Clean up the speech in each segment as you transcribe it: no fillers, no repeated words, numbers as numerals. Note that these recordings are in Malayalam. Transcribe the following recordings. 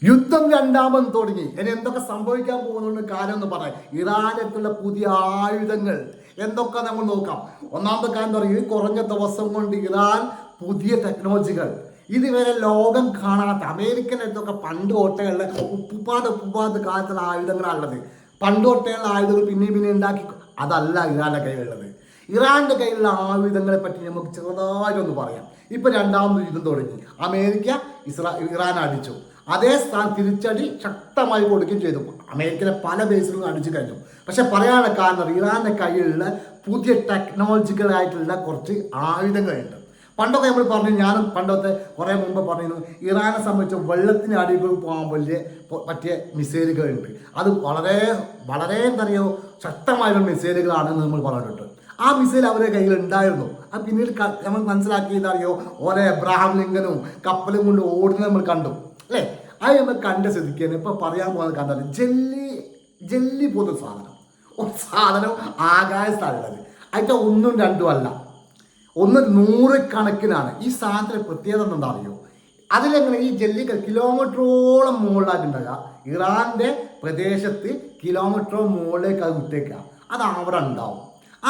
യുദ്ധം രണ്ടാമത് തുടങ്ങി. ഇനി എന്തൊക്കെ സംഭവിക്കാൻ പോകുന്നു കാര്യം എന്ന് പറയാം. ഇറാനെത്തുള്ള പുതിയ ആയുധങ്ങൾ എന്തൊക്കെ നമ്മൾ നോക്കാം. ഒന്നാമത്തെ കാര്യം എന്താ പറയുക, ഈ കുറഞ്ഞ ദിവസം കൊണ്ട് ഇറാൻ പുതിയ ടെക്നോളജികൾ ഇതുവരെ ലോകം കാണാത്ത അമേരിക്കൻ എന്തൊക്കെ പണ്ട് തൊട്ടേയുള്ള ഉപ്പുപാട് കാലത്തുള്ള ആയുധങ്ങളാണുള്ളത്. പണ്ട് തൊട്ടേയുള്ള ആയുധങ്ങൾ പിന്നെ ഉണ്ടാക്കി അതല്ല ഇറാന്റെ കയ്യിലുള്ളത്. ഇറാന്റെ കയ്യിലുള്ള ആയുധങ്ങളെ പറ്റി നമുക്ക് ചെറുതായിട്ടൊന്ന് പറയാം. ഇപ്പൊ രണ്ടാമത് യുദ്ധം തുടങ്ങി. അമേരിക്ക ഇറാൻ അടിച്ചു. അതേ സ്ഥാനം തിരിച്ചടി ശക്തമായി കൊടുക്കുകയും ചെയ്തു. അമേരിക്കയിലെ പല ബേസിലും അടിച്ചു കഴിഞ്ഞു. പക്ഷെ പറയാനുള്ള കാരണം ഇറാന്റെ കയ്യിലുള്ള പുതിയ ടെക്നോളജിക്കലായിട്ടുള്ള കുറച്ച് ആയുധങ്ങളുണ്ട്. പണ്ടൊക്കെ നമ്മൾ പറഞ്ഞു, ഞാനും പണ്ടത്തെ കുറേ മുമ്പ് പറഞ്ഞിരുന്നു, ഇറാനെ സംബന്ധിച്ച് വെള്ളത്തിന് അടികൾ പോകാൻ പറ്റിയ മിസൈലുകളുണ്ട്. അത് വളരെ വളരെ എന്താ പറയുക ശക്തമായുള്ള മിസൈലുകളാണെന്ന് നമ്മൾ പറഞ്ഞിട്ടുണ്ട്. ആ മിസൈൽ അവരുടെ കയ്യിൽ ഉണ്ടായിരുന്നു. അത് പിന്നീട് നമ്മൾ മനസ്സിലാക്കിയെന്ന് അറിയോ, ഓരോ എബ്രഹാം ലിങ്കനും കപ്പലും കൊണ്ട് ഓടുന്നത് നമ്മൾ കണ്ടു അല്ലേ. അത് നമ്മൾ കണ്ട സ്ഥിതിക്കാണ് ഇപ്പൊ പറയാൻ പോകുന്നത്. കണ്ടത് ജെല്ലി പോലത്തെ ഒരു സാധനം ആകാശത്താണുള്ളത്. അതിൻ്റെ ഒന്നും രണ്ടും അല്ല, 100 കണക്കിനാണ്. ഈ സാധനത്തിൻ്റെ പ്രത്യേകത എന്താ അറിയോ, അതിലെങ്ങനെ ഈ ജെല്ലികൾ കിലോമീറ്ററോളം മുകളിലായിട്ടുണ്ടാകുക. ഇറാന്റെ പ്രദേശത്ത് കിലോമീറ്ററോളം മുകളിലേക്ക് അത് വിട്ടേക്കുക. അത് അവിടെ ഉണ്ടാവും.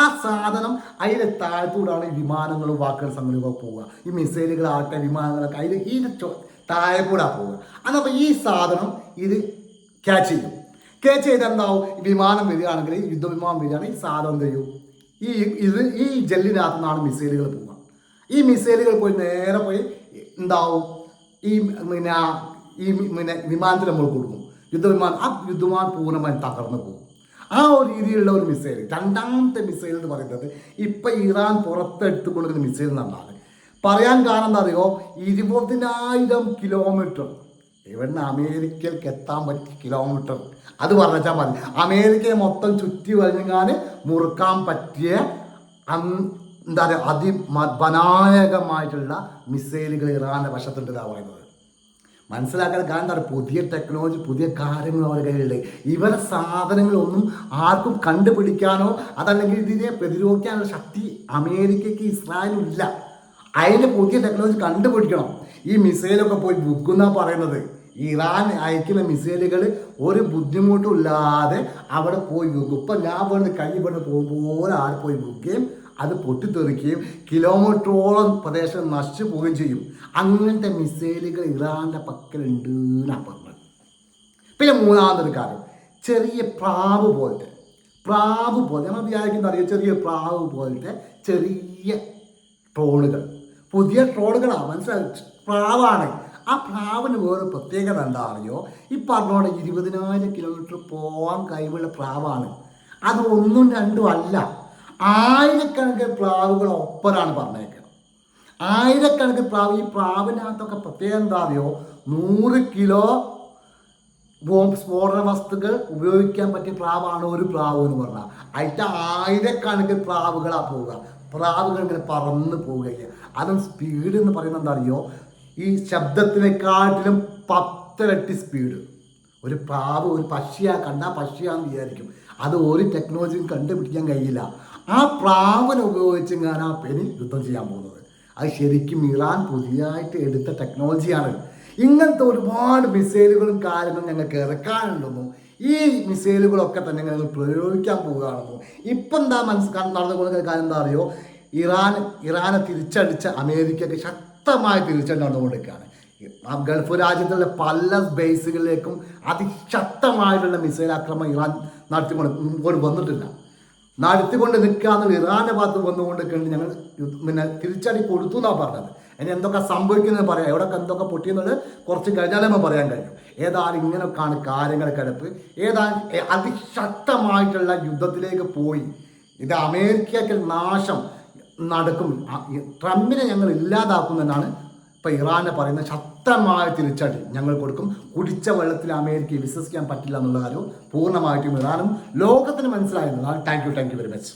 ആ സാധനം അതിലെ താഴത്തൂടാണ് വിമാനങ്ങളും വാക്കുകൾ സംഘടനകളൊക്കെ പോവുക. ഈ മിസൈലുകളാകട്ടെ വിമാനങ്ങളൊക്കെ അതിൽ ഈ താഴെക്കൂടാ പോവുക. അതപ്പോൾ ഈ സാധനം ഇത് ക്യാച്ച് ചെയ്യും. ക്യാച്ച് ചെയ്താൽ എന്താവും, വിമാനം വരികയാണെങ്കിൽ യുദ്ധവിമാനം വരികയാണെങ്കിൽ ഈ സാധനം എന്ത് ചെയ്യും, ഈ ജെല്ലിനകത്തു നിന്നാണ് മിസൈലുകൾ പോവുക. ഈ മിസൈലുകൾ പോയി നേരെ പോയി എന്താവും, ഈ വിമാനത്തിൽ നമ്മൾ കൊടുക്കും. യുദ്ധവിമാനം, ആ യുദ്ധവിമാനം പൂർണ്ണമായും തകർന്നു പോകും. ആ ഒരു രീതിയിലുള്ള ഒരു മിസൈൽ. രണ്ടാമത്തെ മിസൈൽ എന്ന് പറയുന്നത് ഇപ്പം ഇറാൻ പുറത്തെടുത്ത് കൊടുക്കുന്ന മിസൈൽ എന്നാണ് പറയാൻ കാരണം. എന്താ അറിയോ, 20,000 കിലോമീറ്റർ ഇവിടുന്ന് അമേരിക്കയിലേക്ക് എത്താൻ പറ്റിയ കിലോമീറ്റർ അത് പറഞ്ഞാൽ മതി. അമേരിക്കയെ മൊത്തം ചുറ്റി വലിഞ്ഞാൽ മുറുക്കാൻ പറ്റിയ എന്താ പറയുക അതിബനായകമായിട്ടുള്ള മിസൈലുകൾ ഇറാന്റെ വശത്തുണ്ടെന്നാണ് പറയുന്നത്. മനസ്സിലാക്കാൻ കാരണം എന്താ പറയുക, പുതിയ ടെക്നോളജി പുതിയ കാര്യങ്ങൾ അവരുടെ കയ്യിലുണ്ട്. ഇവരുടെ സാധനങ്ങളൊന്നും ആർക്കും കണ്ടുപിടിക്കാനോ അതല്ലെങ്കിൽ ഇതിനെ പ്രതിരോധിക്കാനുള്ള ശക്തി അമേരിക്കയ്ക്ക് ഇസ്രായേലും ഇല്ല. അതിന് പുതിയ ടെക്നോളജി കണ്ടുപിടിക്കണം. ഈ മിസൈലൊക്കെ പോയി വിൽക്കുന്ന പറയുന്നത്, ഇറാൻ അയക്കുന്ന മിസൈലുകൾ ഒരു ബുദ്ധിമുട്ടും ഇല്ലാതെ അവിടെ പോയി വിൽക്കും. ഇപ്പം ഞാൻ പറഞ്ഞ് കൈ പറഞ്ഞ് പോകുമ്പോൾ ആൾ പോയി വിൽക്കുകയും അത് പൊട്ടിത്തെറിക്കുകയും കിലോമീറ്ററോളം പ്രദേശം നശിച്ചു പോവുകയും ചെയ്യും. അങ്ങനത്തെ മിസൈലുകൾ ഇറാന്റെ പക്കലുണ്ട് എന്നാണ് പറഞ്ഞത്. പിന്നെ മൂന്നാമതൊരു കാര്യം, ചെറിയ പ്രാവ് പോലത്തെ നമ്മൾ വിചാരിക്കുന്ന അറിയാം, ചെറിയ പ്രാവ് പോലത്തെ ചെറിയ ട്രോണുകൾ, പുതിയ ട്രോണുകളാണ്. മനസ്സിലായി, പ്രാവാണ്. ആ പ്രാവിന് വേറെ പ്രത്യേകത എന്താ അറിയോ, ഈ പറഞ്ഞോടെ 20,000 കിലോമീറ്റർ പോകാൻ കഴിവുള്ള പ്രാവാണ്. അത് ഒന്നും രണ്ടും അല്ല, ആയിരക്കണക്കിന് പ്രാവുകൾ ഒപ്പരാണ് പറഞ്ഞേക്കുന്നത്. ആയിരക്കണക്കിന് പ്രാവ്. ഈ പ്രാവിനകത്തൊക്കെ പ്രത്യേകം എന്താ അറിയോ, 100 കിലോ സ്ഫോടന വസ്തുക്കൾ ഉപയോഗിക്കാൻ പറ്റിയ പ്രാവാണ് ഒരു പ്രാവ് എന്ന് പറഞ്ഞാൽ. അതിൻ്റെ ആയിരക്കണക്കിന് പ്രാവുകളാണ് പോവുക. പ്രാവുകൾ ഇങ്ങനെ പറന്ന് പോവുകയാണ്. അതും സ്പീഡ് എന്ന് പറയുന്നത് എന്താ അറിയോ, ഈ ശബ്ദത്തിനെക്കാട്ടിലും 10 ഇരട്ടി സ്പീഡ്. ഒരു പ്രാവ് ഒരു പക്ഷിയാണ് കണ്ടാൽ പക്ഷിയാന്ന് വിചാരിക്കും. അത് ഒരു ടെക്നോളജിയും കണ്ടുപിടിക്കാൻ കഴിയില്ല. ആ പ്രാവിനെ ഉപയോഗിച്ച് ഞാൻ ആ പെനി യുദ്ധം ചെയ്യാൻ പോകുന്നത്. അത് ശരിക്കും ഇറാൻ പുതിയതായിട്ട് എടുത്ത ടെക്നോളജിയാണ്. ഇങ്ങനത്തെ ഒരുപാട് മിസൈലുകളും കാര്യങ്ങളും ഞങ്ങൾക്ക് ഇറക്കാനുണ്ടെന്നും ഈ മിസൈലുകളൊക്കെ തന്നെ ഞങ്ങൾ പ്രയോഗിക്കാൻ പോവുകയാണെന്നും ഇപ്പം എന്താ നടന്നുകൊണ്ടിരിക്കുന്ന കാര്യം എന്താ അറിയോ, ഇറാനെ തിരിച്ചടിച്ച അമേരിക്കയ്ക്ക് ശക്തമായി തിരിച്ചടി നടന്നുകൊണ്ടിരിക്കുകയാണ്. ഗൾഫ് രാജ്യത്തുള്ള പല ബേസുകളിലേക്കും അതിശക്തമായിട്ടുള്ള മിസൈൽ ആക്രമണം ഇറാൻ നടത്തിക്കൊണ്ട് നിൽക്കാന്നുള്ള ഇറാന്റെ ഭാഗത്ത് വന്നുകൊണ്ടിരിക്കുന്നത്. ഞങ്ങൾ തിരിച്ചടി കൊടുത്തു എന്നാണ് പറഞ്ഞത്. ഇനി എന്തൊക്കെ സംഭവിക്കുന്നത് പറയാം, എവിടെ എന്തൊക്കെ പൊട്ടിയെന്നുള്ളത് കുറച്ച് കഴിഞ്ഞാലേ നമ്മൾ പറയാൻ കഴിയും. ഏതായാലും ഇങ്ങനെയൊക്കെയാണ് കാര്യങ്ങൾ കിടപ്പ്. ഏതായാലും അതിശക്തമായിട്ടുള്ള യുദ്ധത്തിലേക്ക് പോയി. ഇത് അമേരിക്കയ്ക്ക് നാശം നടക്കും. ട്രംപിനെ ഞങ്ങൾ ഇല്ലാതാക്കുന്നതാണ് ഇപ്പം ഇറാനെ പറയുന്ന ശക്തമായ തിരിച്ചടി ഞങ്ങൾ കൊടുക്കും. കുടിച്ച വെള്ളത്തിൽ അമേരിക്കയെ വിശ്വസിക്കാൻ പറ്റില്ല എന്നുള്ള കാര്യം പൂർണ്ണമായിട്ടും ഇറാനും ലോകത്തിന് മനസ്സിലായിരുന്നതാണ്. Thank you very much.